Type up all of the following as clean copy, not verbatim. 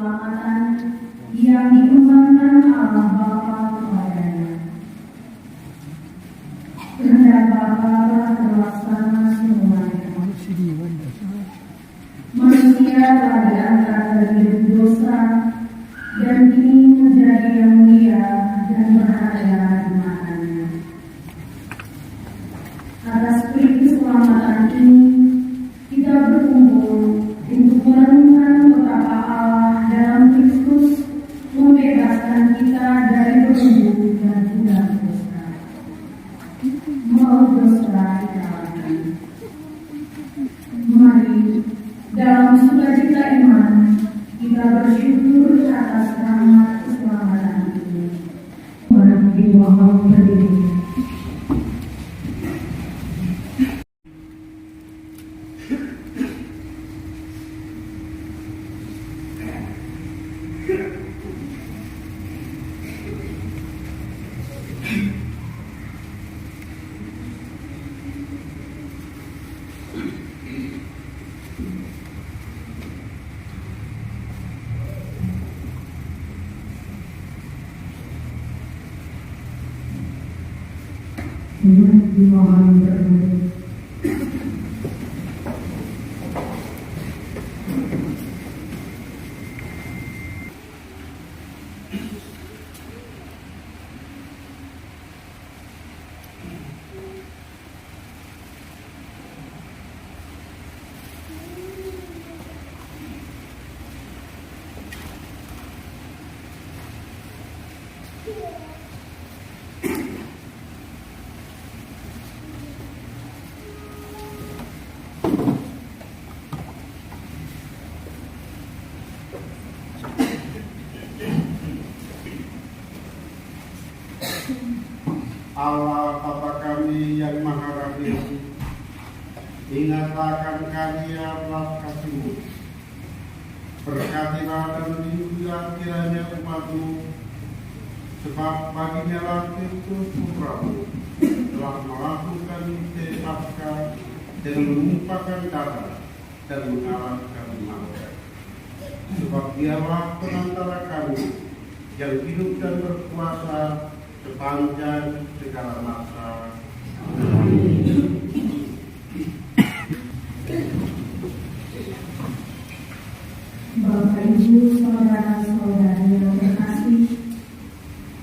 keselamatan yang dikembangkan Allah Bapa kepadanya. Kehendak Bapa terlaksana semuanya. Manusia telah diangkat dari hidup dosa dan kini menjadi yang mulia dan berharga di matanya. Atas peri keselamatan ini, kita berkumpul untuk merenungkan betapa Allah dalam Kristus membebaskan kita dari belenggu dan budak dosa. Mau dosa dikalahkan. Mari, dalam sukacita iman, kita bersyukur atas rahmat keselamatan ini. Mari dimohon berdiri. Dimohon berdiri. Allah Bapa kami yang maha rahim, ingatlah kami ya Allah kasih-Mu. Berkatilah dan lindungilah kiranya umat-Mu, sebab baginya lah Kristus Putra-Mu telah melakukan misteri Paskah dengan menumpahkan darah dan mengalahkan maut. Sebab Dialah penantara kami yang hidup dan berkuasa sepanjang segala masa. Amin. Bapak Ibu, saudara-saudari yang terkasih,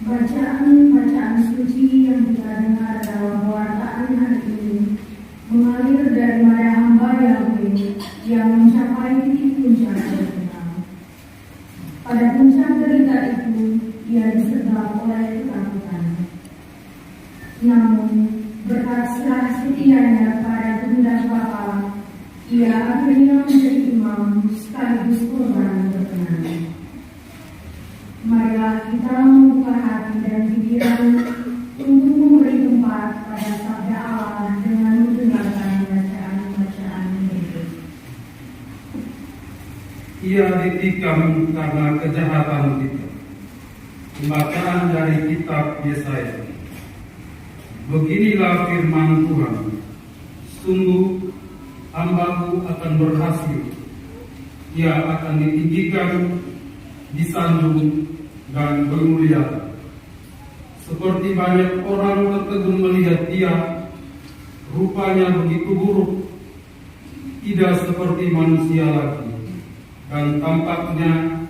bacaan suci yang kita dengar dalam pewartaan hari ini mengalir daripada hamba Yahweh yang mencapai titik puncak derita. Pada puncak derita itu, ia disergap oleh ketakutan. Namun, berkat serah setianya pada kehendak Bapa, ia akhirnya menjadi imam sekaligus korban berkenan. Marilah kita membuka hati dan pikiran untuk memberi tempat pada sabda Allah dengan mendengarkan bacaan-bacaan berikut. Ia ditikam karena kejahatan kita. Pembacaan dari kitab Yesaya. Beginilah firman Tuhan, sungguh hamba-Ku akan berhasil, ia akan ditinggikan, disanjung, dan bermulia. Seperti banyak orang tertegun melihat dia, rupanya begitu buruk, tidak seperti manusia lagi, dan tampaknya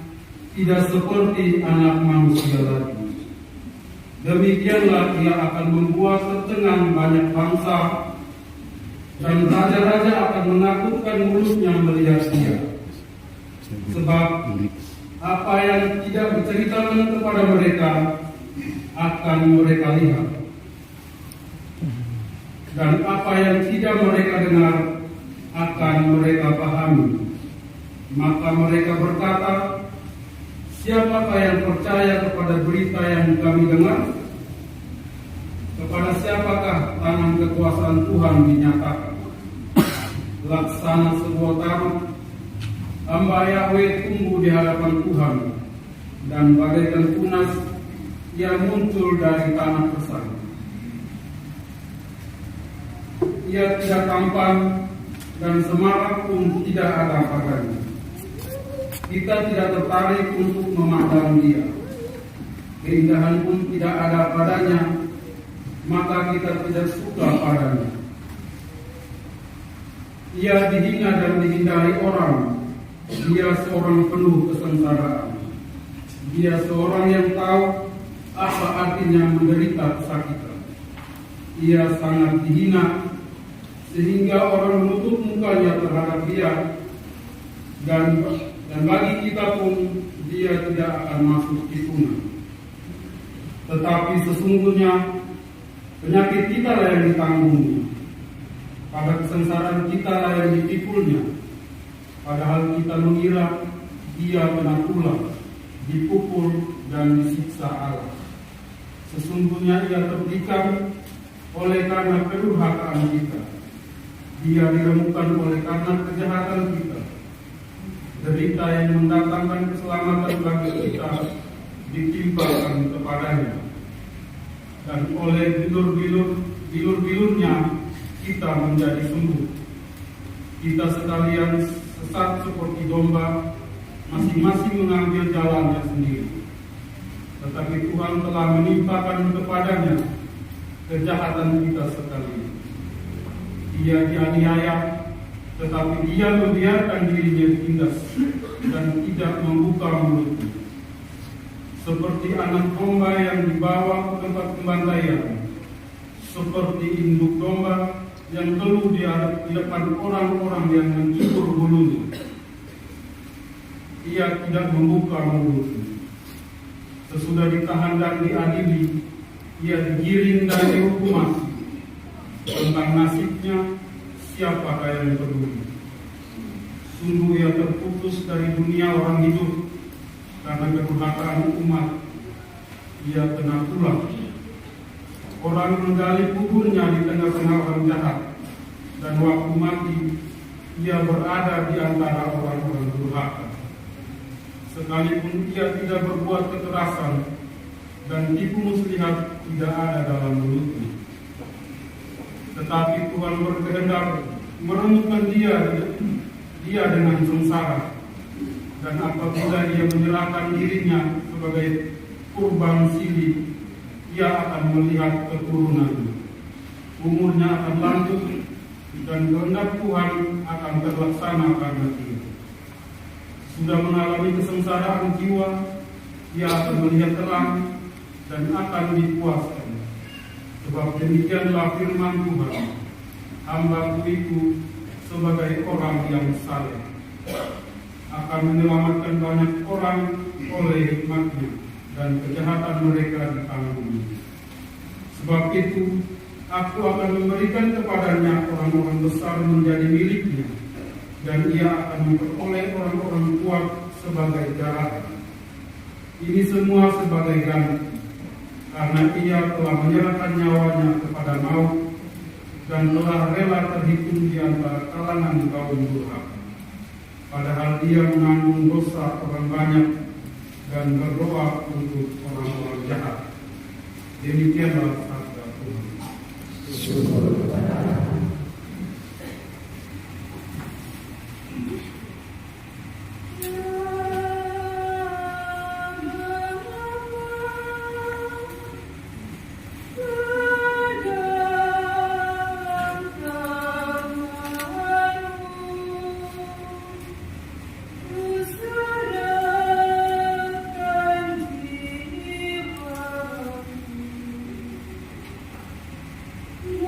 tidak seperti anak manusia lagi. Demikianlah ia akan membuat tercengang banyak bangsa, dan raja-raja akan menakutkan mulutnya melihat dia. Sebab apa yang tidak diceritakan kepada mereka akan mereka lihat, dan apa yang tidak mereka dengar akan mereka pahami. Maka mereka berkata, siapakah yang percaya kepada berita yang kami dengar? Kepada siapakah tangan kekuasaan Tuhan dinyatakan? Laksana sebuah taruh, hamba Yahweh tumbuh di hadapan Tuhan, dan bagaikan tunas ia muncul dari tanah kersang. Ia tidak tampan dan semarak pun tidak ada padanya. kita tidak tertarik untuk memandang dia. Keindahan pun tidak ada padanya, maka kita tidak suka padanya. Ia dihina dan dihindari orang. Dia seorang penuh kesengsaraan. Dia seorang yang tahu apa artinya menderita kesakitan. Ia sangat dihina sehingga orang menutup mukanya terhadap dia, dan bagi kita pun dia tidak akan masuk hitungan. Tetapi sesungguhnya penyakit kita lah yang ditanggungnya, pada kesengsaraan kita lah yang dipikulnya. Padahal kita mengira dia kena tulah, dipukul dan disiksa Allah. Sesungguhnya ia tertikam oleh karena kedurhakaan kita. Dia diremukkan oleh karena kejahatan kita. Derita yang mendatangkan keselamatan bagi kita ditimpakan kepadanya. Dan oleh bilur-bilurnya kita menjadi sembuh. Kita sekalian sesat seperti domba, masing-masing mengambil jalannya sendiri. Tetapi Tuhan telah menimpakan kepadanya kejahatan kita sekalian. Dia dianiaya, tetapi dia membiarkan dirinya ditindas dan tidak membuka mulutnya. Seperti anak domba yang dibawa ke tempat pembantaian, seperti induk domba yang teluh di depan orang-orang yang mencibur bulunya. Ia tidak membuka mulutnya. Sesudah ditahan dan diadili, ia digiring dan dihukum mati. Tentang nasibnya, siapakah yang peduli? Sungguh ia terputus dari dunia orang hidup, karena kedurhakaan umat. Ia kena tulah. Orang menggali kuburnya di tengah-tengah orang jahat, dan waktu mati ia berada di antara orang-orang durhaka. Sekalipun ia tidak berbuat kekerasan, dan tipu muslihat tidak ada dalam mulutnya. Tetapi Tuhan berkehendak meremukkan dia dengan sengsara, dan apabila dia menyerahkan dirinya sebagai kurban silih, ia akan melihat keturunannya. Umurnya akan lanjut, dan kehendak Tuhan akan terlaksana karena dia. Sudah mengalami kesengsaraan jiwa, ia akan melihat terang dan akan dipuaskan. Sebab demikianlah firman Tuhan, hamba-Ku itu sebagai orang yang saleh akan menyelamatkan banyak orang oleh hikmat-Nya, dan kejahatan mereka ditanggung. Sebab itu Aku akan memberikan kepadanya orang-orang besar menjadi miliknya, dan ia akan memperoleh orang-orang kuat sebagai daratan. Ini semua sebagai ganti, karena ia telah menyerahkan nyawanya kepada maut dan telah rela terhitung di antara kalangan kaum durhaka. Padahal dia menanggung dosa orang banyak dan berdoa untuk orang-orang jahat. Demikianlah sabda Tuhan. Syukur kepada Allah.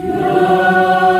Ya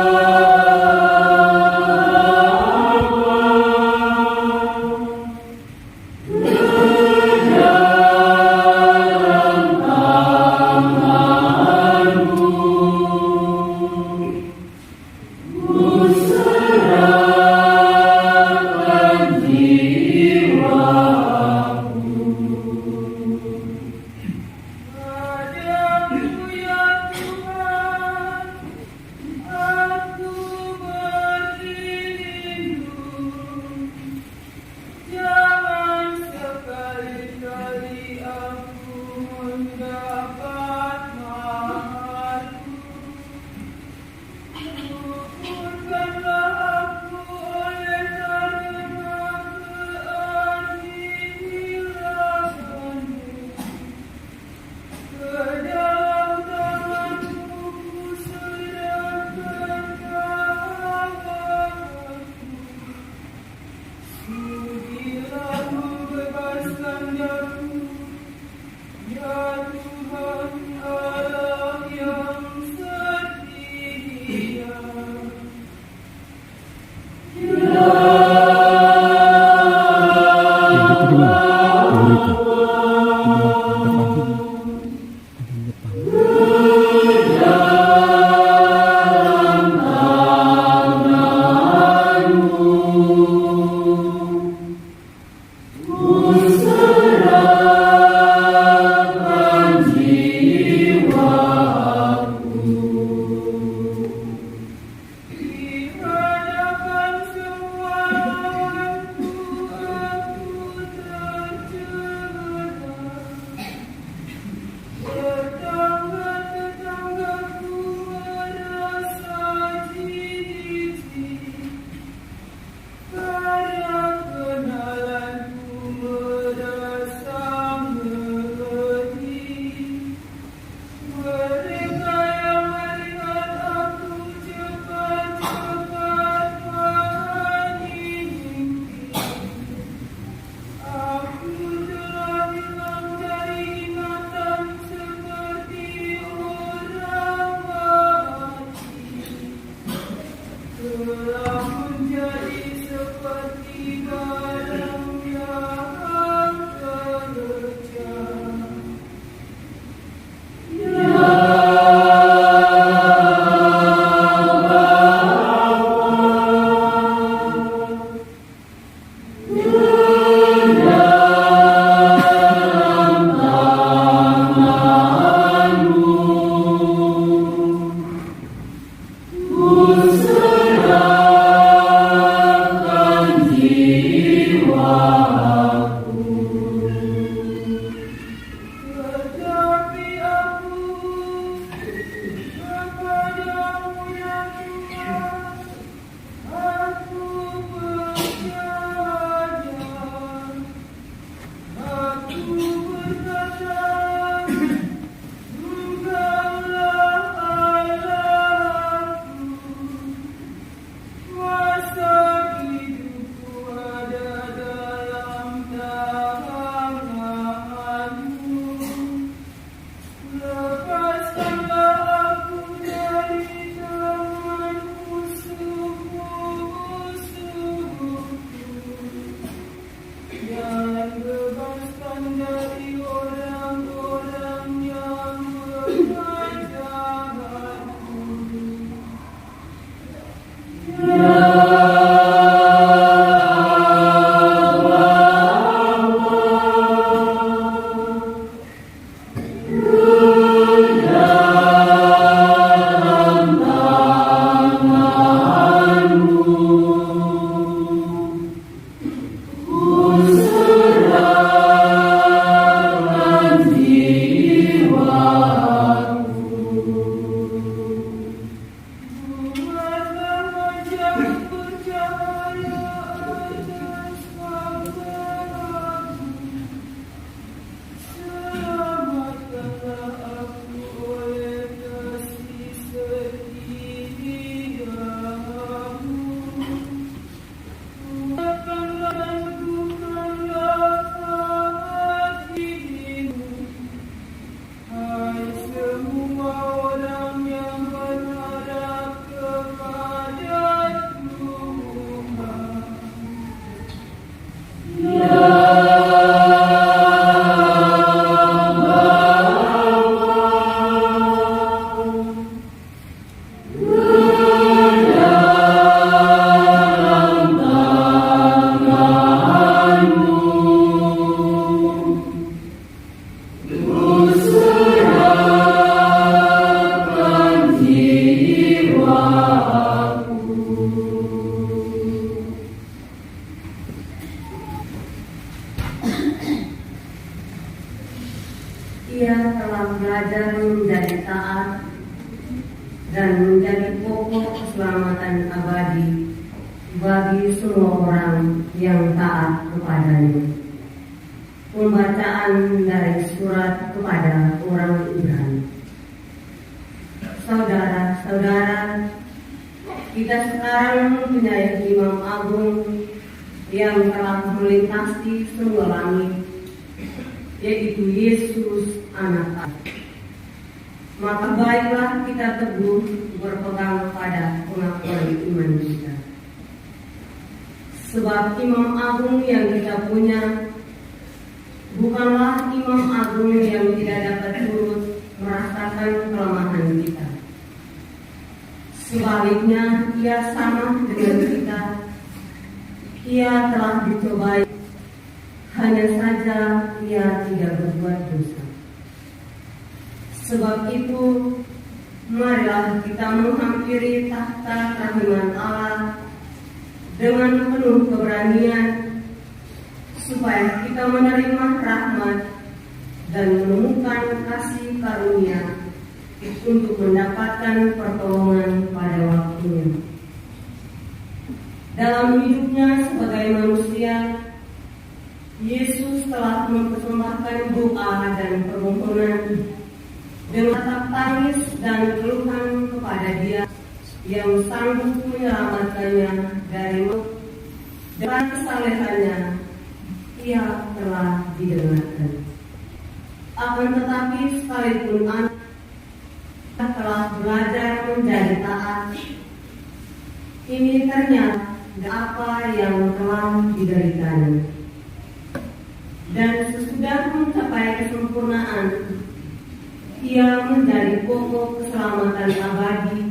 rajaku, ya Tuhan Allah yang setia. Ia telah belajar menjadi taat dan menjadi pokok keselamatan abadi bagi semua orang yang taat kepadanya. Pembacaan dari surat kepada orang Ibrani. Saudara-saudara, kita sekarang mempunyai Imam Agung yang telah melintasi semua langit yaitu Yesus anak Allah. Maka baiklah kita teguh berpegang pada pengakuan iman kita. Sebab imam agung yang kita punya bukanlah imam agung yang tidak dapat turut merasakan kelemahan kita. Sebaliknya, ia sama dengan kita. Ia telah dicobai, hanya saja ia tidak berbuat dosa. Sebab itu, marilah kita menghampiri tahta kehadiran Allah dengan penuh keberanian, supaya kita menerima rahmat dan menemukan kasih karunia untuk mendapatkan pertolongan pada waktunya. Dalam hidupnya sebagai manusia, Yesus telah mempersembahkan doa dan permohonan dengan tatap tangis dan keluhan kepada Dia yang sanggup menyelamatkannya dari maut. Dengan kesalehannya, Ia telah didengarkan. Akan tetapi sekalipun anak telah belajar menjadi taat, ini ternyata apa yang telah dideritanya. Dan sesudah mencapai kesempurnaan, ia menjadi pokok keselamatan abadi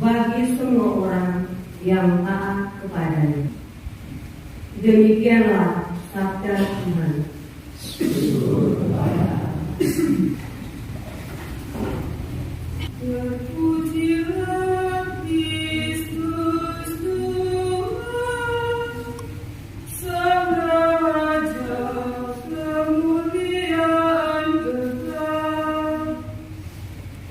bagi semua orang yang taat kepadanya. Demikianlah sabda Tuhan. Terpujilah Kristus Tuhan, Sang Raja kemuliaan kekal.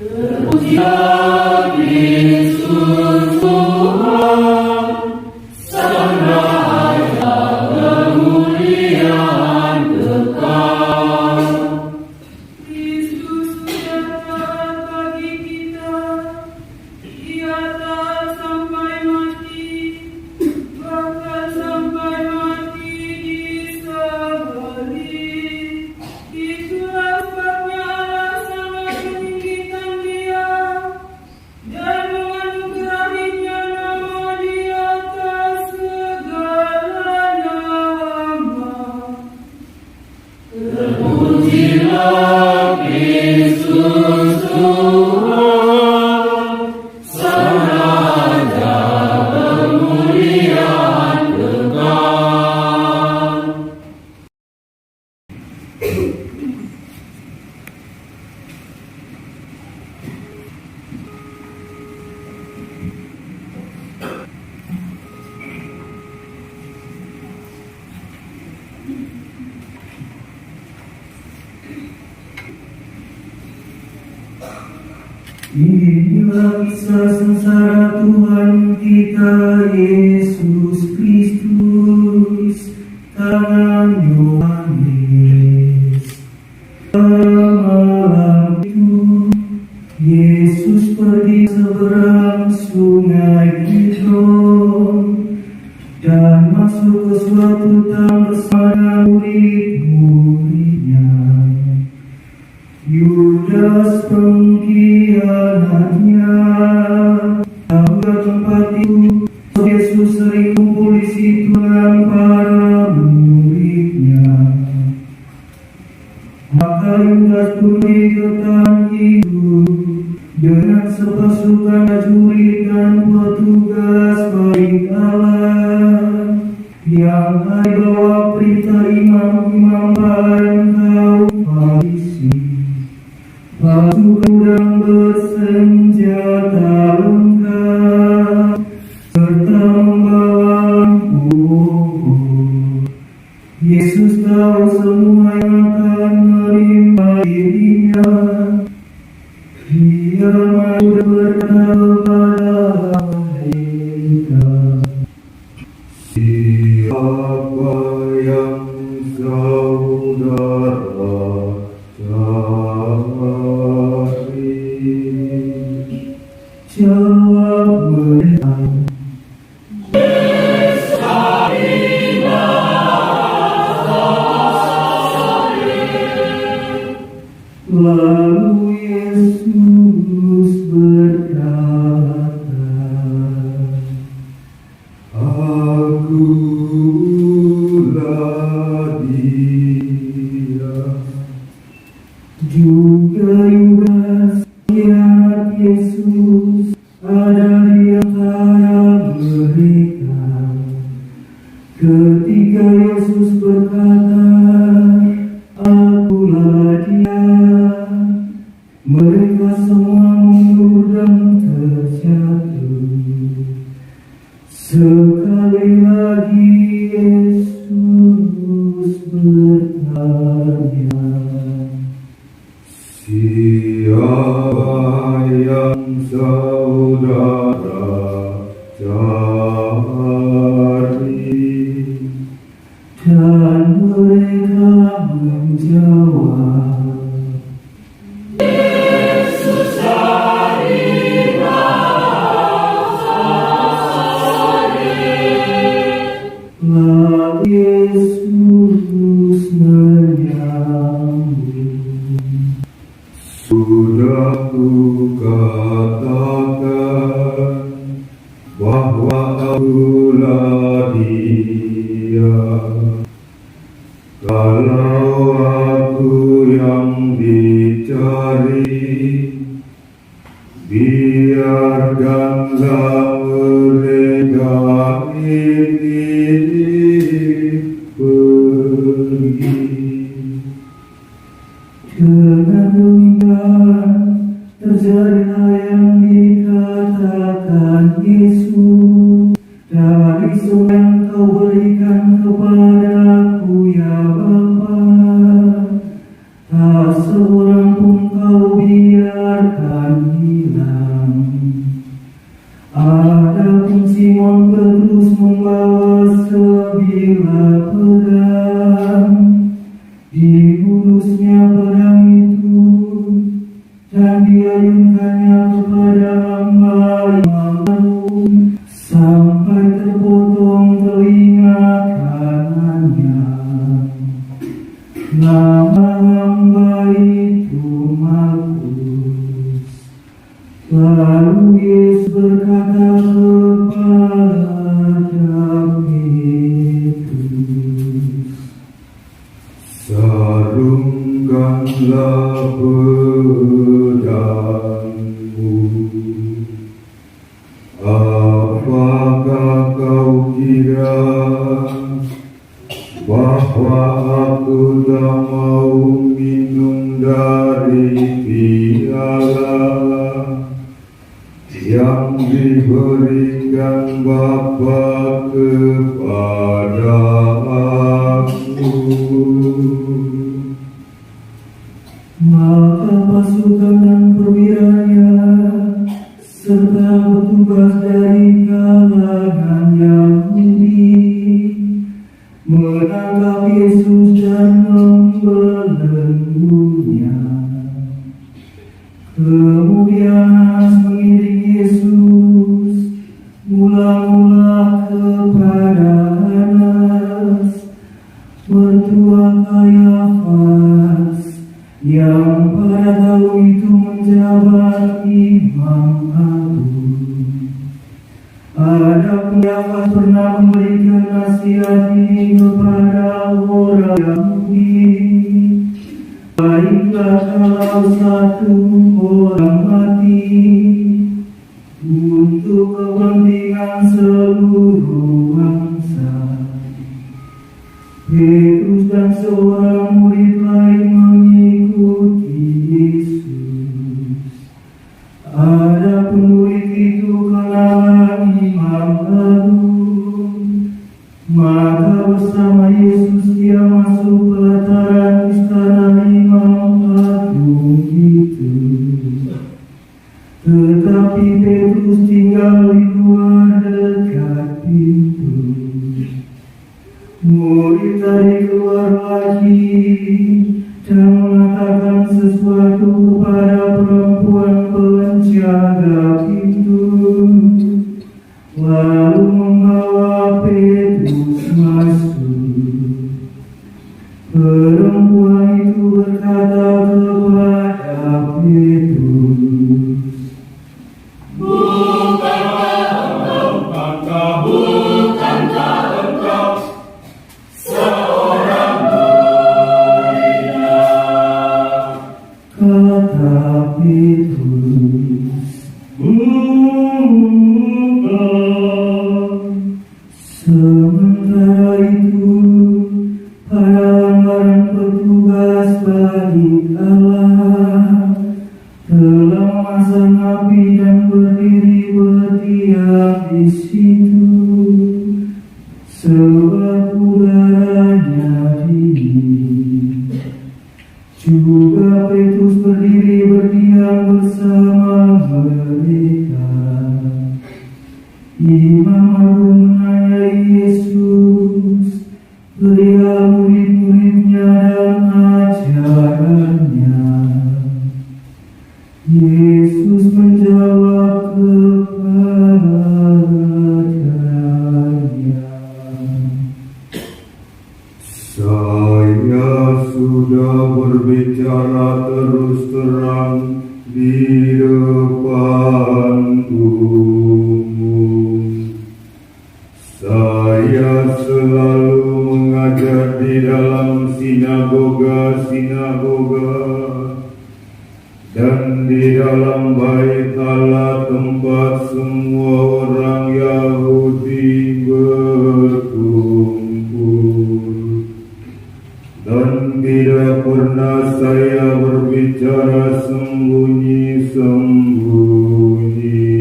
Terpujilah Kristus Tuhan, Sang Raja kemuliaan kekal. Kristus sudah taat bagi kita, Ia taat sampai mati, bahkan sampai mati disalib. Itulah sebabnya Allah sangat meninggikan Dia dan menganugerahinya nama di atas segala nama. Terpujilah Kristus Tuhan, Sang Raja kemuliaan kekal. Inilah kisah sengsara Tuhan kita Yesus Kristus, tangan Yohanes. Malam itu Yesus pergi seberang sungai Kidron dan masuk ke suatu taman bersama murid-muridnya. Yudas pengkhianatnya tahu tempat itu. Yesus sering kumpul di situ dengan para muridnya. Maka Yudas pun ikutan itu dengan sepasukan prajurit dan petugas bait Allah yang ada bawah perintah imam-imam dan kaum Farisi. Pasukan bersenjata lengkap serta membawa ampun. Yesus tahu semua yang akan menimpa dirinya. Dia mau berkata kepada mereka, siapa yang saudara jawab mereka, Lalu Yesus berkata, Akulah Dia. Juga Yudas, pengkhianat Yesus, ada di antara mereka. Ketika Yesus berkata, Akulah Dia, mereka semua mundur dan terjatuh. Sekali lagi Yesus bertanya, siapa yang saudara cari? Dan mereka menjawab, lalu Yesus menyambut, sudah kukatakan bahwa Akulah Dia. Kalau Aku yang dicari, biarkanlah mereka ini pergi. Dengan demikian terjadilah yang dikatakan Yesus, dari semua yang Kau berikan kepadaku ya Bapa, tak seorang pun Kau biarkan hilang. Adapun Simon Petrus membawa sebilah pedang, dibulusnya pedang itu dan diayunkannya kepada hamba sampai terpotong telinga kanannya. Nama hamba itu Malkus. Lalu Yesus berkata kepada Petrus, sarungkanlah pedangmu. Apakah kau kira bahwa Aku tak mau minum dari piala yang diberikan Bapa kepada Aku? Maka pasukan dan perwiranya serta petugas dari kalangan Yahudi menangkap Yesus dan membelenggunya. Kemudian Anas mengiring Yesus mula-mula kepada Anas, mertua Kayafas, yang pada tahun itu menjabat imam agung. Adapun Kayafas pernah memberikan nasihat ini kepada orang Yahudi, baiklah kalau satu orang mati untuk kepentingan seluruh bangsa. Petrus dan seorang murid lain mengikuti Yesus. Adapun murid itu kalangan imam agung, maka bersama Yesus dia masuk pelataran istana imam agung itu. Tetapi Petrus tinggal di luar dekat pintu. Murid tadi keluar lagi dan mengatakan sesuatu kepada perempuan penjaga pintu, lalu membawa Petrus masuk. Perempuan itu berkata kepada seorang petugas bait Allah telah memasang api dan berdiri berdiam di situ, sebab udaranya dingin. Juga Petrus berdiri berdiam bersama mereka. Imam Agung menanyai Yesus perihal murid-muridnya dan ajarannya. Yesus menjawab kepadanya, "Saya sudah berbicara terus terang di depan umum. Saya selalu mengajar di dalam sinagoga-sinagoga dan di dalam bait Allah, tempat semua orang Yahudi berkumpul. Dan tidak pernah saya berbicara sembunyi-sembunyi.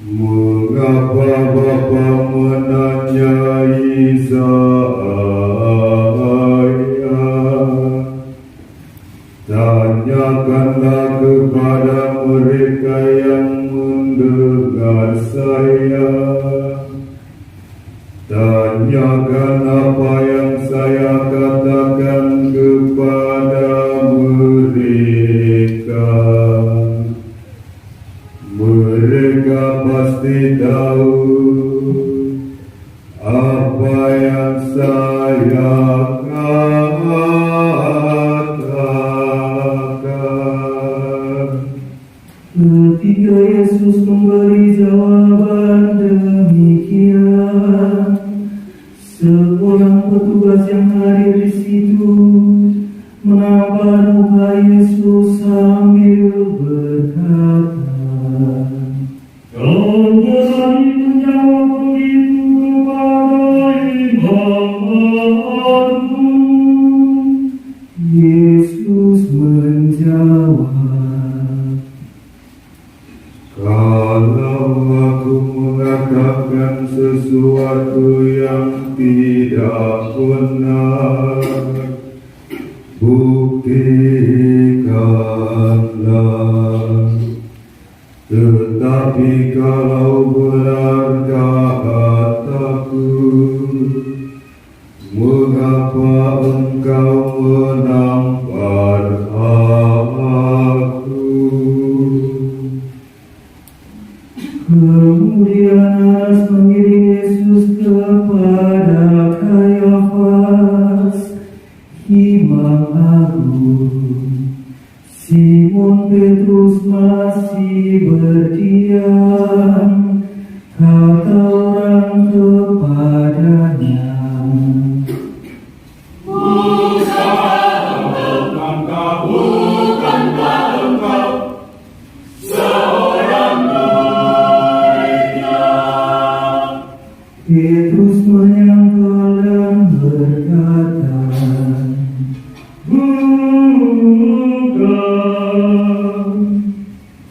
Mengapa Bapa menanyai saya? Tanyakanlah kepada mereka yang mendengar saya. Tanyakan apa yang saya katakan kepada mereka. Mereka pasti tahu apa yang saya katakan." Ketika Yesus memberi jawaban demikian, seorang petugas yang hadir di situ menampar muka Yesus sambil berkata, "Kau berani menjawab begitu kepada Imam Agung?" Yesus menjawab, "Kalau aku mengatakan sesuatu yang tidak benar, buktikanlah. Tetapi kalau benar kataku, mengapa engkau menampar aku?" Kemudian Anas mengiring Yesus kepada Kayafas, Imam Agung. Simon Petrus masih berdiam. Kata orang kepadanya, Bukankah engkau seorang muridnya? Petrus menyangkal dan berkata, "Bukan."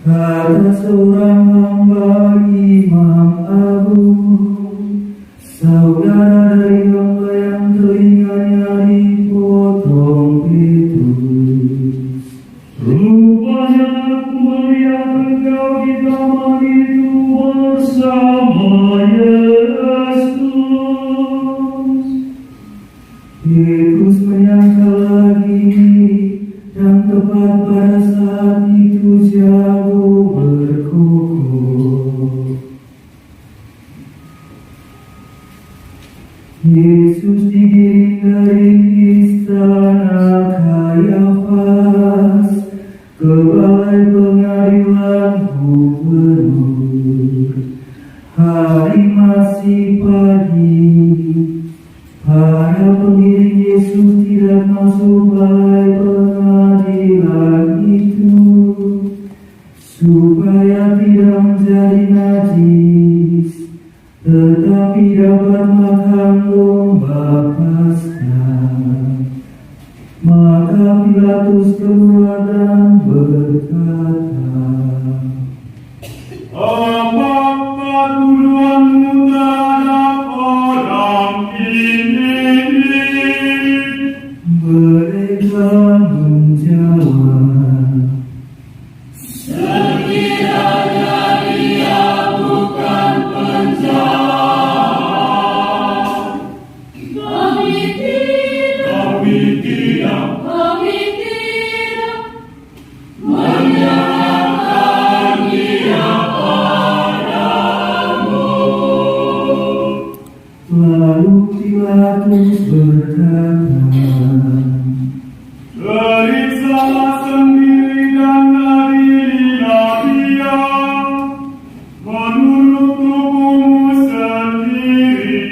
Kata seorang hamba Imam Agung, saudara dari hamba yang telinganya dipotong Petrus, "Rupanya aku melihat engkau di taman itu bersama Yesus." Petrus menyangkal lagi, dan tepat pada saat itu jago berkokok. Yesus digiring dari istana Kayafas ke balai pengadilan gubernur. Hari masih pagi. Para pengiring Yesus tidak masuk balai pengadilan itu, supaya tidak menjadi najis. tetapi dapat makan domba Paskah. Maka Pilatus keluar dan berkata, Apakah tuduhanmu terhadap orang ini? Mereka menjawab, Sekiranya dia bukan penjahat. Kami tidak menyerahkan dia padamu. lalu Pilatus berkata, Periksalah sendiri dan adililah dia menurut tubuhmu sendiri.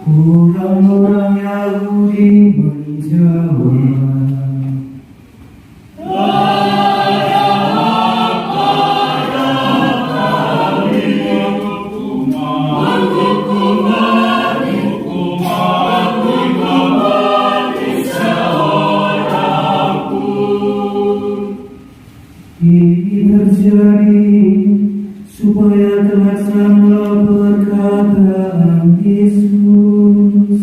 orang-orang Yahudi menjawab, ini terjadi supaya terlaksana perkataan Yesus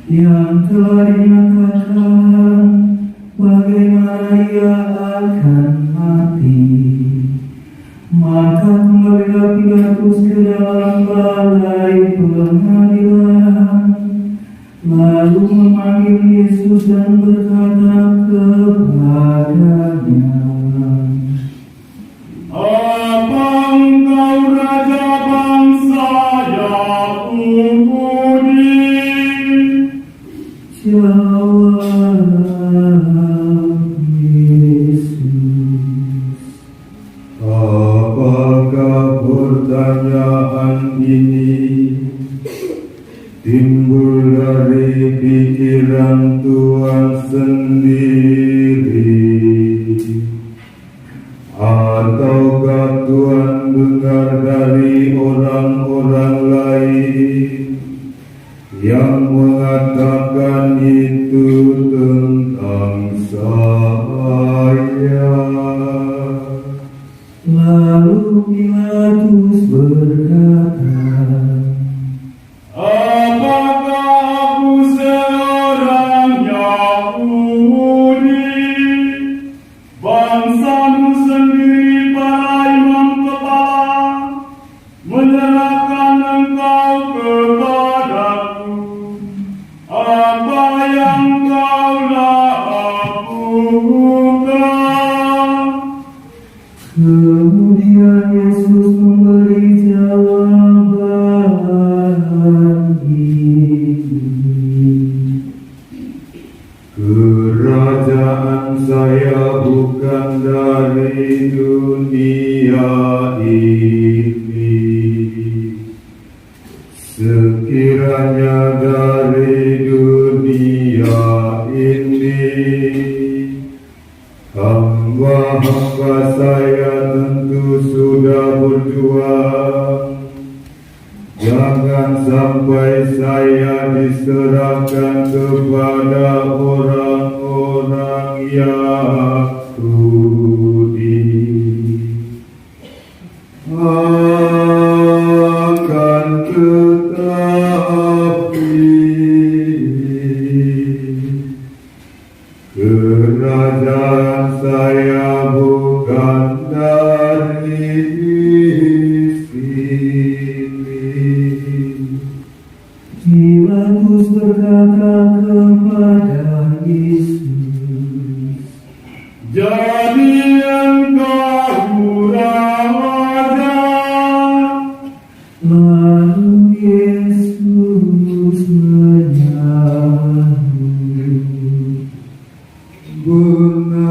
yang telah dinyatakan bagaimana ia akan mati. Maka kembalilah Pilatus ke dalam balai pengadilan, lalu memanggil Yesus dan berkata kepadanya, Apa engkau raja bangsa Yahudi? jawab Yesus, apakah pertanyaan ini timbul dari pikiran Tuhan sendiri, ataukah Tuhan dengar dari orang-orang lain yang mengatakan itu tentang saya? lalu Pilatus berkata, Apakah aku seorang Yahudi? Bangsamu sendiri para imam kepala menyerahkan engkau kepadaku. Apa yang kau lakukan? kemudian Yesus memberi jawaban ini, Kerajaan saya bukan dari dunia ini. Sekiranya dari dunia ini, hamba-hamba saya tentu sudah berjuang. Jangan sampai saya diserahkan kepada orang-orang Yahudi. Akan tetapi kerajaan saya bukan dari sini. Pilatus berkata kepada Yesus, Jadi engkau raja. lalu Yesus menyahut, Benar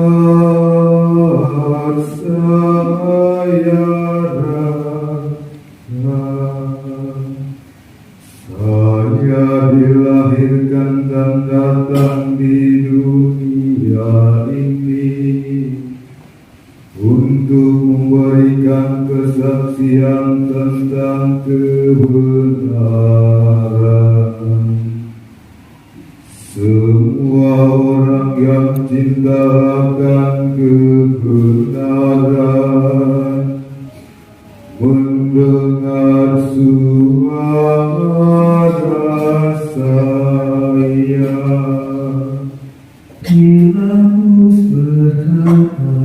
saya rasa saya dilahirkan dan datang di dunia ini untuk memberikan kesaksian tentang kebenaran. Semua orang yang cinta akan kebenaran mendengar suara saya. Pilatus berkata,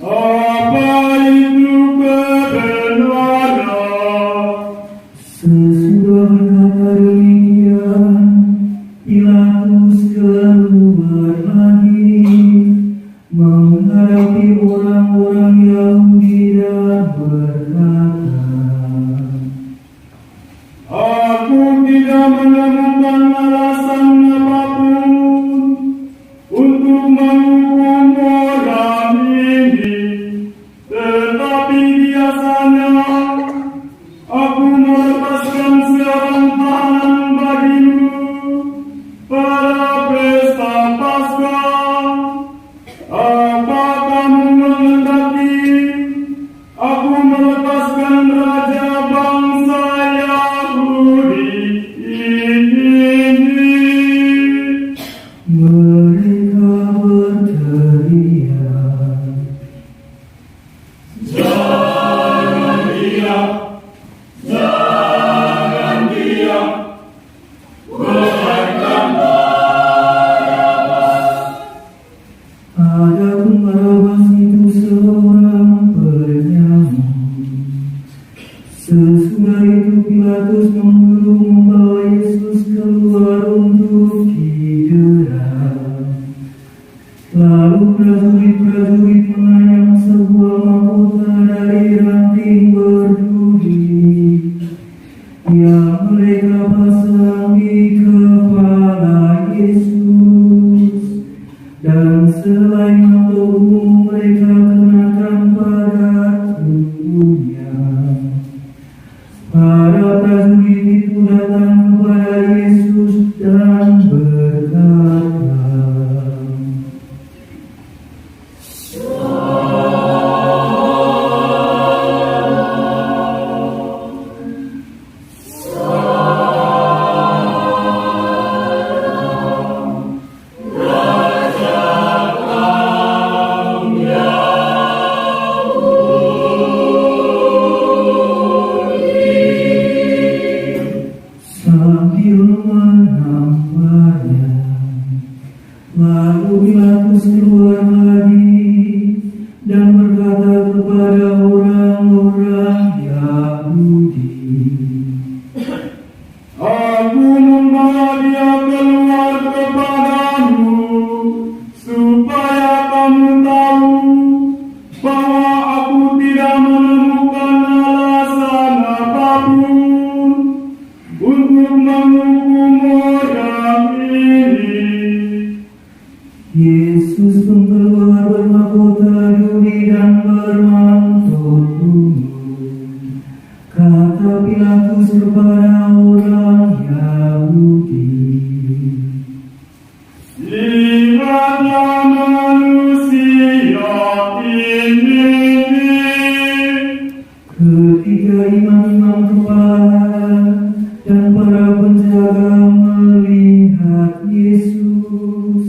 Apa itu kebenaran? sesudah berkata demikian, Pilatus keluar lagi menghadapi orang-orang Yahudi dan berkata, Aku tidak menemukan alasan apapun untuk menghukum orang ini, tetapi biasanya aku melepaskan seorang tahanan bagimu pada pesta Paskah. Apa kamu menghendaki aku melepaskan raja bangsa Yahudi ini? mereka berteriak, Jangan dia, jangan dia, berikan adapun Barabas itu seorang penyamun. Sesudah itu Pilatus membawa Yesus keluar untuk didera. Lalu prajurit-prajurit menganyam sebuah mahkota dari ranting berduri yang mereka pasang di kepala Yesus, dan selain itu mereka kenakan pada tubuhnya. Para prajurit itu datang kepada Yesus dan berkata, sambil menampaknya. Lalu Pilatus keluar lagi dan berkata kepada orang-orang Yahudi, Aku membawa dia keluar kepadamu, supaya kamu tahu bahwa aku tidak menemukan alasan apapun untuk menghukum orang ini. Yesus pun keluar bermahkota duri dan bermantul ungu. Kata Pilatus kepada orang Yahudi, Lihatlah manusia ini. ketiga imam-imam kepala dan para penjaga melihat Yesus,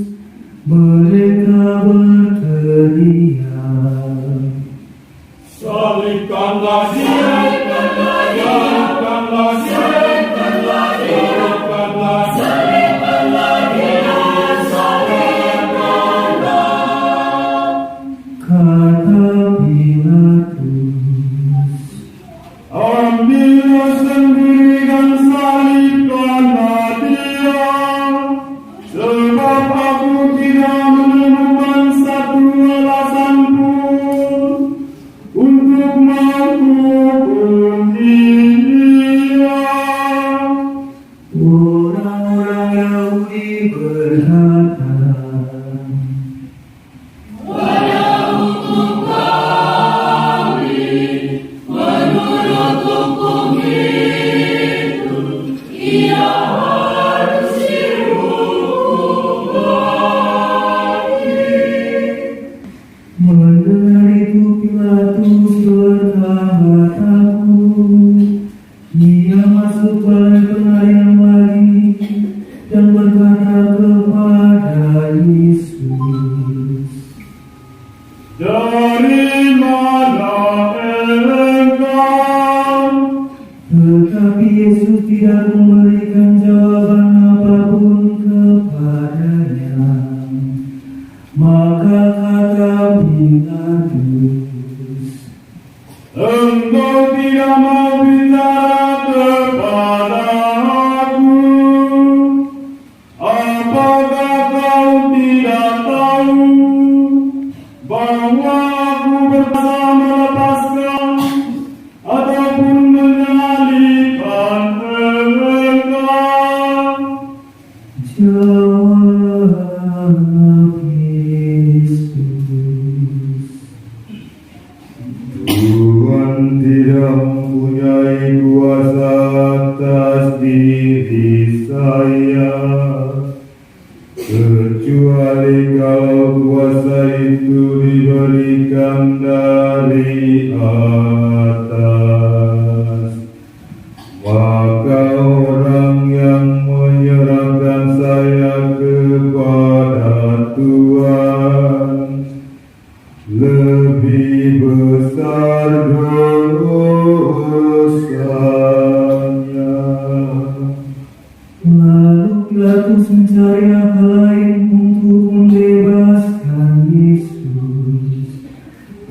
mereka berteriak, Salibkanlah dia, salibkanlah dia, salibkanlah dia, salibkanlah dia, salibkanlah. kata Pilatus. Ambillah sendiri dan salibkanlah dia, sebab aku tidak menemukan satu alasan pun untuk menghukum dia. Orang-orang Yahudi berkata, mendengar itu Pilatus bertambah takut. Ia masuk balik pengadilan lagi dan Jawab Yesus. Tuhan tidak mempunyai kuasa atas diri saya, kecuali kalau kuasa itu diberikan dari atas. Maka orang yang menyerahkan saya kepada Tuhan lebih besar dosanya. Lalu Pilatus mencari akal lain untuk membebaskan Yesus.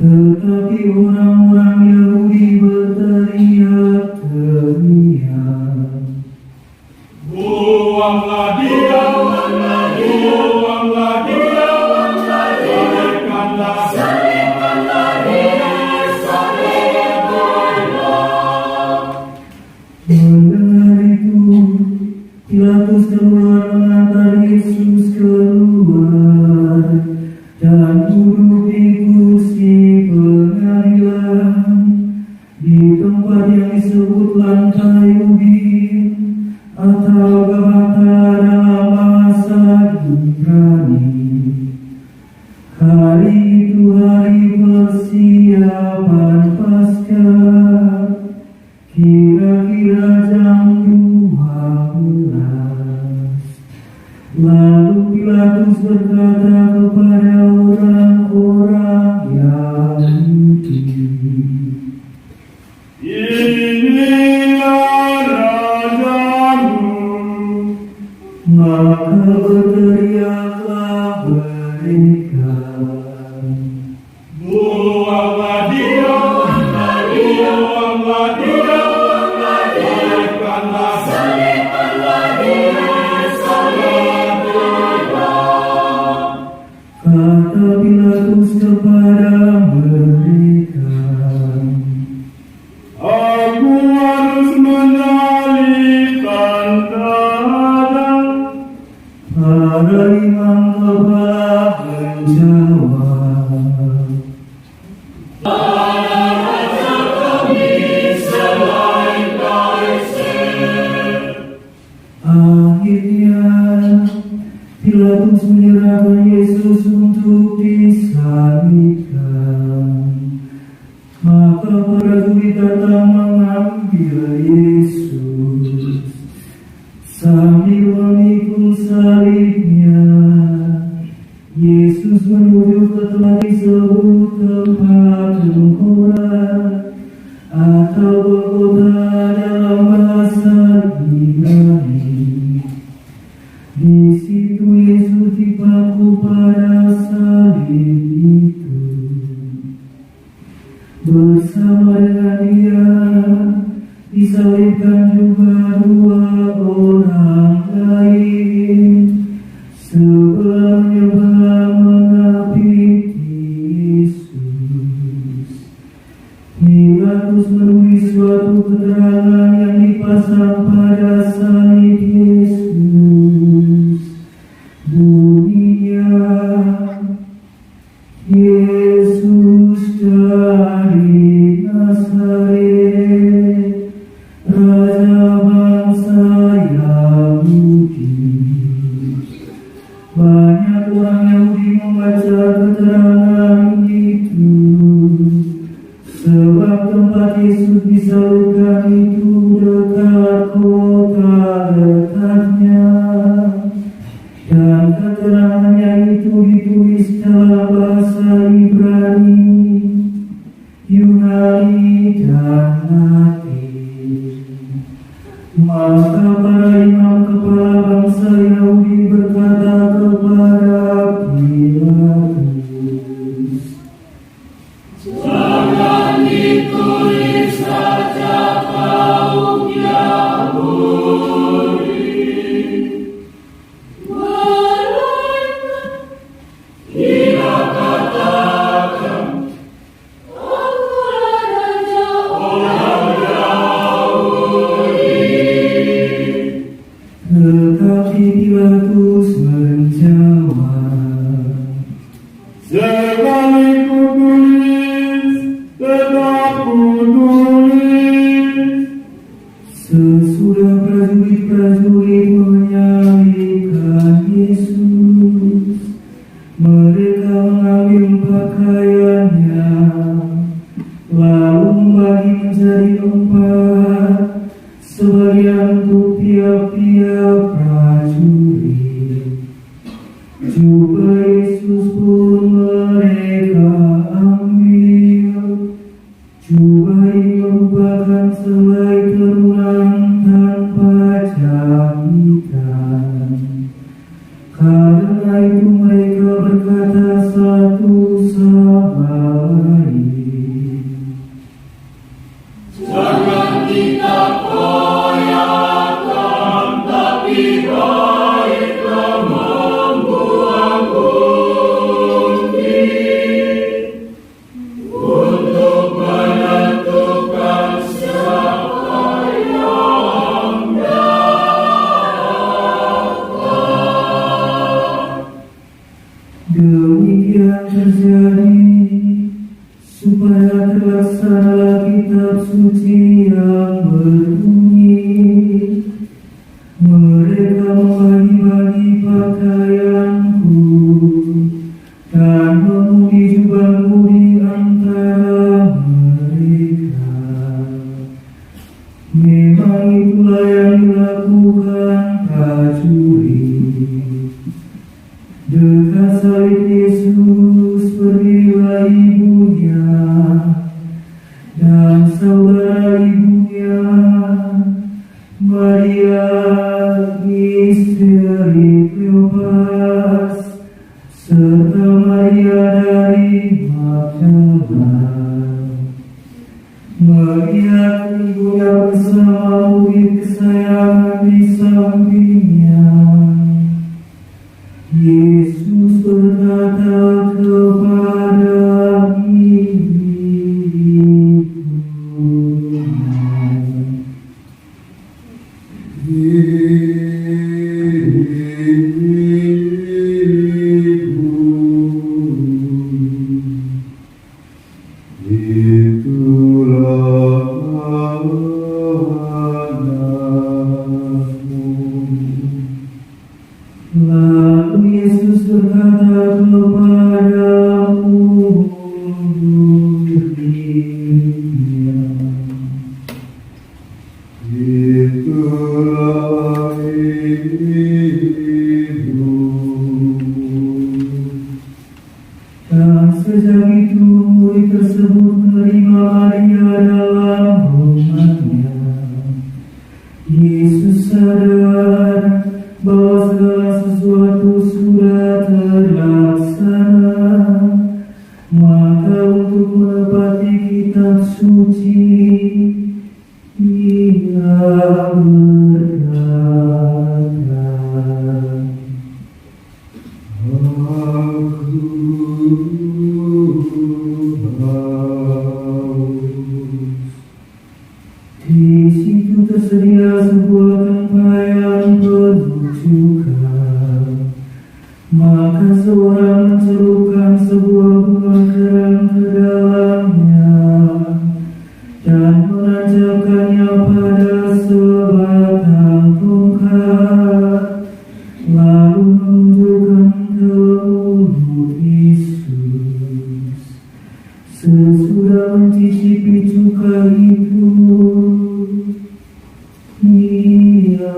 Tetapi orang-orang Yahudi berteriak-teriak, Buanglah dia, buanglah dia, buanglah dia, salibkanlah dia, Mendengar itu, Pilatus keluar mengantar Yesus keluar dan duduk di kursi pengadilan di tempat yang disebut lantai ubin atau Gabata dalam bahasa Ibrani. Hari itu hari persiapan Paskah, kira-kira jam 12. Lalu Pilatus berkata kepada orang-orang Yahudi, inilah rajamu. maka berteriaklah mereka, Buanglah dia, buanglah dia, buanglah dia, salibkanlah dia, kata Pilatus kepada mereka, aku harus menyalibkan Dia. para imam kepala menjawab, akhirnya Pilatus menyerahkan Yesus untuk disalibkan. Maka prajurit datang mengambil Yesus sambil memikul salibnya. Yesus menuju ke tempat disebut tempat tengkorak atau Golgota dalam bahasa Ibrani. Di situ Yesus dipaku pada salib itu. Bersama dengan Dia disalibkan juga dua orang lain sebelah mengapiti Yesus. Pilatus menulis suatu keterangan yang dipasang pada salib Yesus. Bunyinya, Yesus dari Nazaret, Raja bangsa Yahudi. Banyak orang Yahudi membaca keterangan itu, sebab tempat Yesus disalibkan itu dekat kota letaknya, dan keterangannya itu ditulis dalam bahasa Ibrani, Yunani, dan Latin. Maka para imam kepala bangsa Yahudi berkata kepada Pilatus, Jangan ditulis saja kaum Yahudi. Ia katakan, akulah raja orang Yahudi. Tetapi Pilatus menjawab, Sekali kutulis, tetap kutulis. Sesudah prajurit-prajurit menyalibkan Yesus, mereka mengambil pakaiannya, lalu membagi menjadi 4, sebagian untuk tiap-tiap prajurit. Jubah Yesus pun mereka ambil. Jubah ini merupakan selai terunang tanpa jahitan. Karena itu mereka berkata satu sama lain, Jangan kita koyakkan, tapi baiklah membuang gunting untuk menentukan siapa yang dapat. demikian terjadi supaya terlaksanalah kitab suci yang berbunyi, mereka membagi-bagi pakaianku dan mengundi jubahku di antara mereka. Memang itulah yang dilakukan prajurit. Dekat salib Yesus berdirilah ibunya dan saudara ibunya, Maria istri Kleopas, serta Maria dari Magdala. Maria ibunya bersama murid kesayangan di sampingnya. Yesus berkata kepada ibunya, Itulah anakmu. lalu Yesus berkata kepada murid-muridnya, Itulah ibumu. dan sejak itu murid tersebut menerima Maria dalam rumahnya. Yesus sadar bahwa segala sesuatu sudah terlaksana, maka untuk menepati kitab suci, Ia berkata, di situ tersedia sebuah tempat yang penuh cuka. Maka seorang mencelupkan sebuah bunga kerang ke dalamnya dan menancapkannya pada sebatang tongkat, lalu menunjukkan ke mulut Yesus. Sesudah mencicipi cuka itu, Ia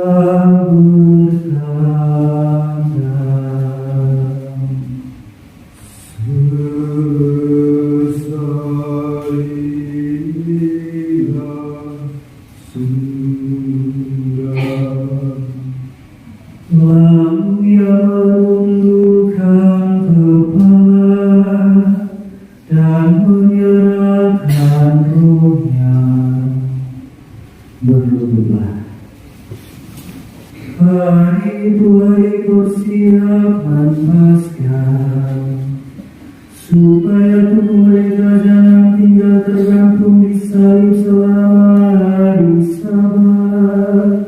berkata, Selesailah sudah. lalu Ia menundukkan kepala dan menyerahkan rohnya. Berdoalah. Hari itu hari persiapan Paskah, supaya tubuh mereka jangan tinggal tergantung di salib selama hari Sabat.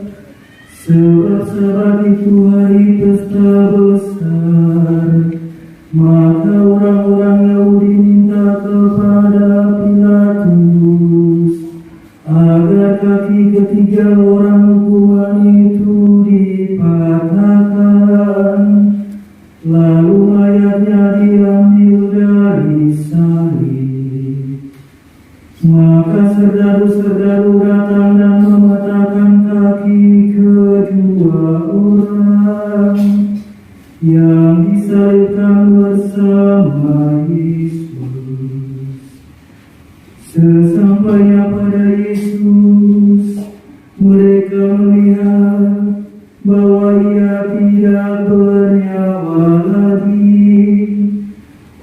Sebab Sabat itu hari pesta besar, maka orang-orang Yahudi minta kepada Pilatus agar kaki ketiga orang hukuman itu dipatahkan, lalu mayatnya diambil dari salib. Maka serdaru-serdaru datang dan mematahkan kaki kedua orang yang disalibkan bersama Yesus. Sesampainya pada Yesus, mereka melihat bahwa ia tidak bernyawa lagi.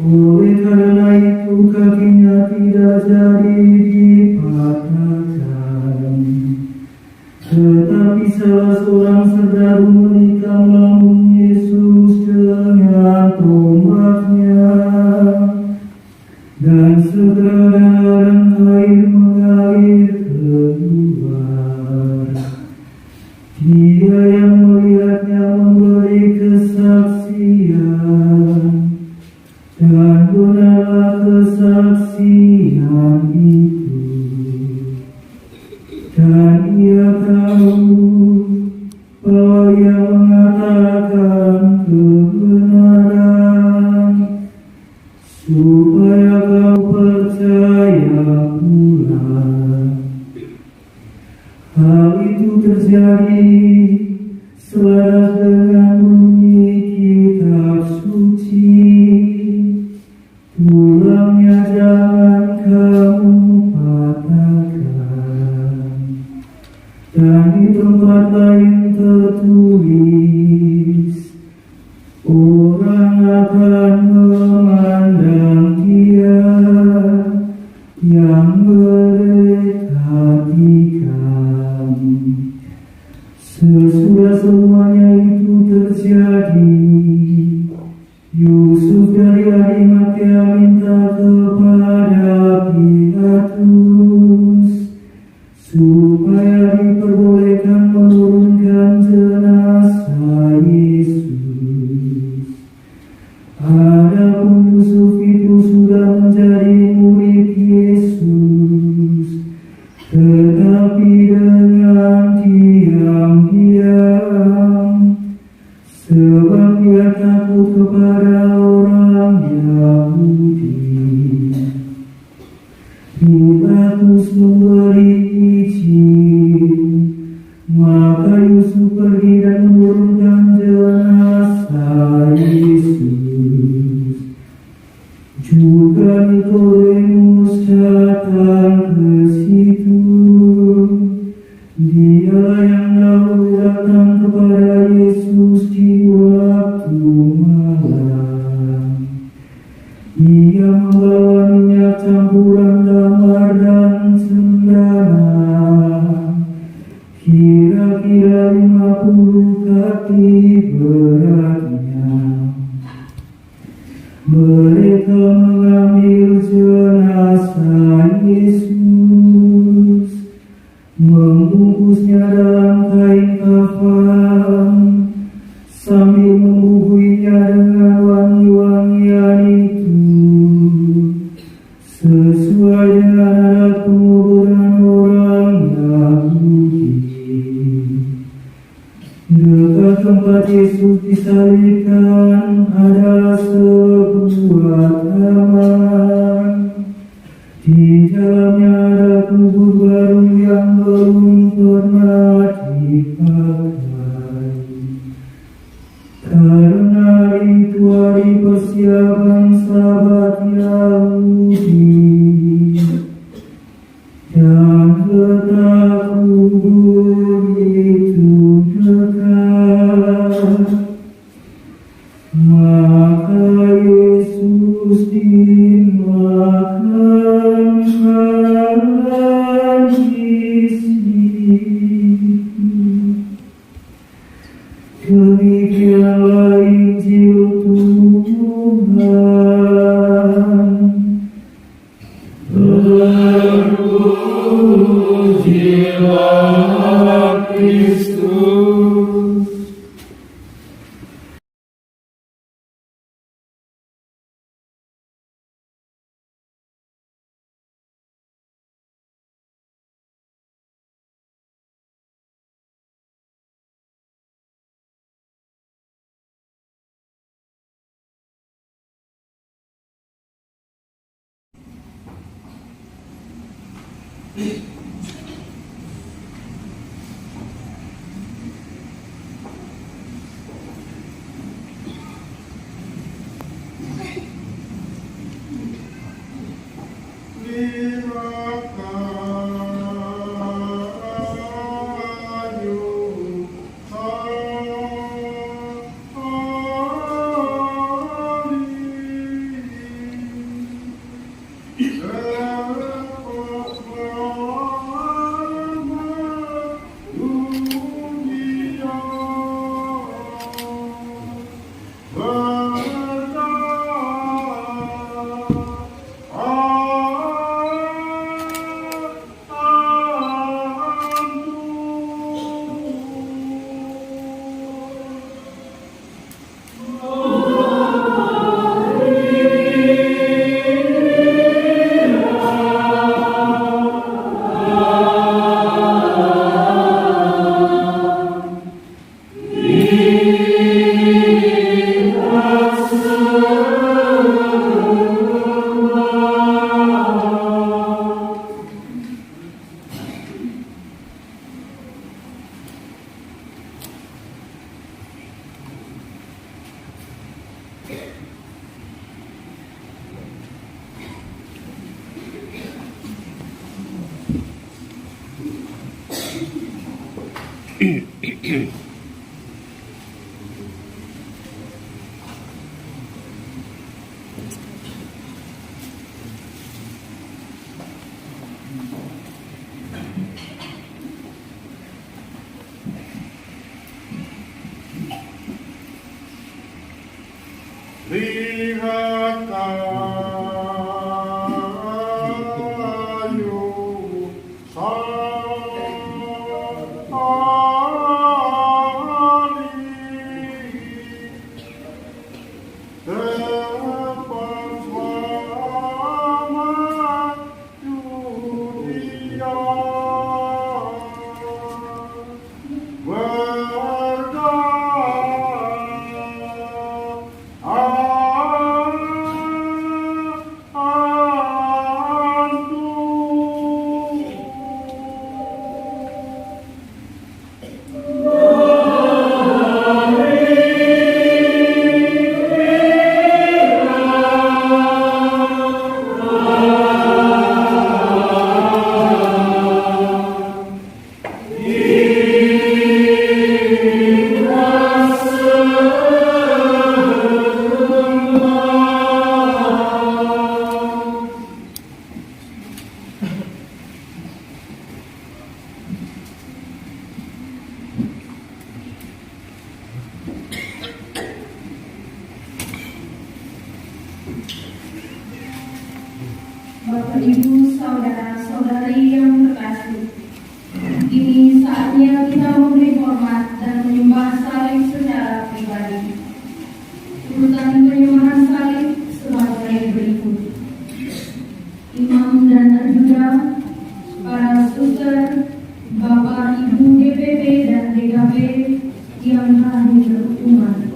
Oleh karena itu kakinya tidak jadi dipatahkan. Tetapi salah seorang serdaru menikam lambung Yesus dengan tombaknya, dan segera darah dan air mengalir keluar. Dia yang melihatnya memberi kesaksian, dan benarlah kesaksian itu. Dan ia tahu bahwa ia mengatakan kebenaran, supaya kau percaya pula. Hal itu terjadi selaras dengan bunyi kitab suci, tulangnya jangan kamu patahkan. Dan di tempat lain tertulis, orang akan memandang Dia yang mendekati kami. Sesudah semuanya itu terjadi, Yusuf dari Arimatea minta kepada Pilatus supaya diperbolehkan menurunkan jenazah Yesus. Adapun Yusuf itu sudah menjadi murid Yesus, tetapi dengan diam-diam, sebab dia takut kepada orang Yahudi. Pilatus memberi izin, maka Yusuf pergi dan menurunkan jenazah Yesus. Juga Nikodemus datang ke situ. Dia yang dahulu datang kepada Yesus di waktu malam. Ia membawa minyak campuran damar dan cendana, kira-kira 50 kaki beratnya. Mereka mengambil jenazah Yesus, membungkusnya dalam kain kafan, sambil membubuhinya dengan wangi-wangian itu, sesuai dengan adat penguburan orang Yahudi. Dekat tempat Yesus disalibkan ada sebuah taman. Di dalamnya ada kubur baru yang belum pernah dipakai. Karena itu hari persiapan Sabat Yahudi, dan letak kubur itu dekat. Maka Yesus dimakamkan di situ. Demikianlah Injil Tuhan. Terpujilah Kristus. Lihat kayu salib, tempat selamat dunia. Bapak, Ibu, saudara-saudari yang terkasih, kini saatnya kita memberi hormat dan menyembah salib secara pribadi. Urutan penyembahan salib sebagai berikut: Imam dan ajudan, para suster, Bapak, Ibu DPP dan DKP yang hadir umat.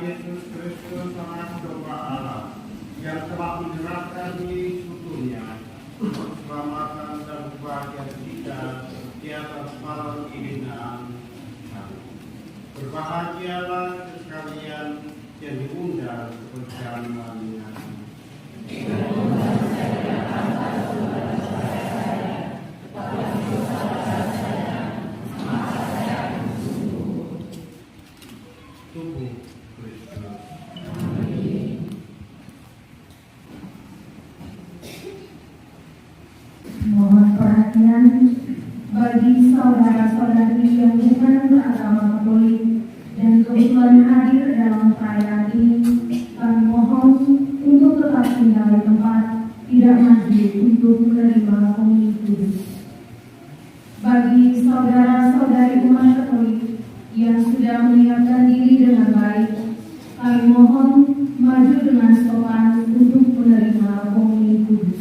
Yesus Kristus, Anak Domba Allah, yang telah menyerahkan diri seutuhnya, keselamatan dan kebahagiaan kita di atas malam kehinaan. Berbahagialah sekalian yang diundang ke perjalanannya. Tubuh Kristus. Mohon perhatian bagi saudara-saudari yang bukan beragama Katolik dan kebetulan hadir dalam perayaan ini. Kami mohon untuk tetap tinggal di tempat, tidak maju untuk menerima komuni kudus. Bagi saudara-saudari umat Katolik yang sudah menyiapkan diri dengan baik, kami mohon maju dengan sopan untuk menerima komuni kudus.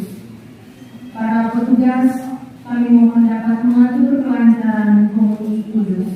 Para petugas, kami mohon dapat mengatur kelancaran komuni kudus.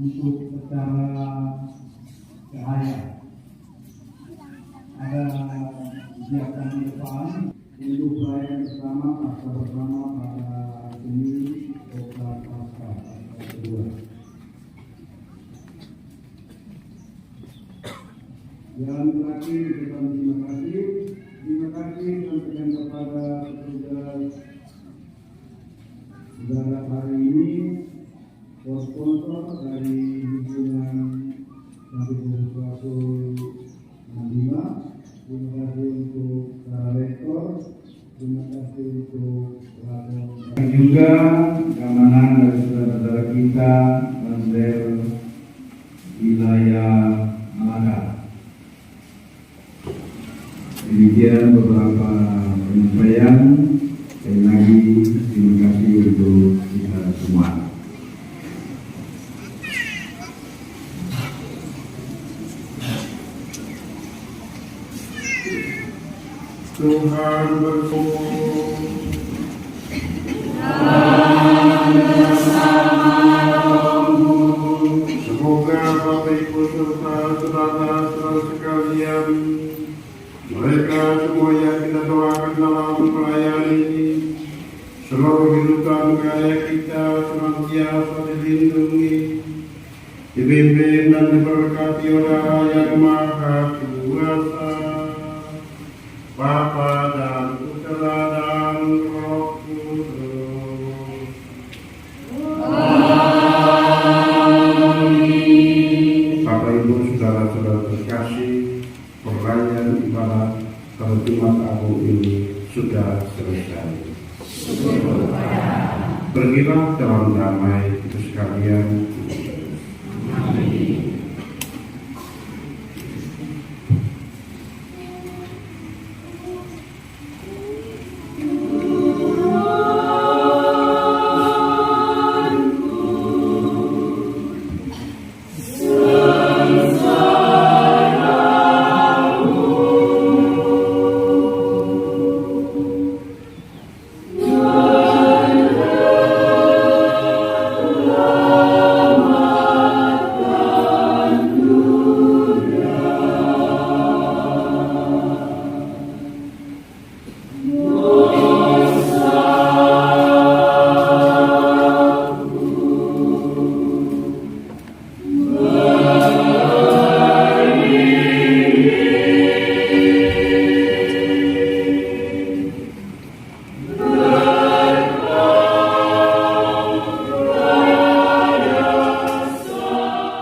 untuk secara cahaya. Ada kegiatan di depan untuk perayaan bersama, pasca bersama pada ini program pasca kedua. Yang terakhir, kita terima kasih sampaikan kepada petugas saudara hari ini, sponsor dari hubungan Nabi Rasul Nabila. Terima kasih untuk para rektor, terima kasih untuk dan juga keamanan dari saudara-saudara kita Banser wilayah Malaka. Demikian beberapa penyampaian. Sekali lagi terima kasih untuk kita semua. Tuhan bersama. Semoga Bapak Ibu serta saudara-saudara sekalian, mereka semua yang kita doakan dalam perayaan ini, seluruh kehidupan gaya kita senantiasa dilindungi, dibimbing dan diberkati oleh Allah yang Maha Kuasa, Bapa dan Putra dan Roh Kudus. Bapak Ibu saudara-saudara terkasih, perayaan ibadah pada Jumat Agung ini sudah selesai. Pergilah dalam damai itu sekalian.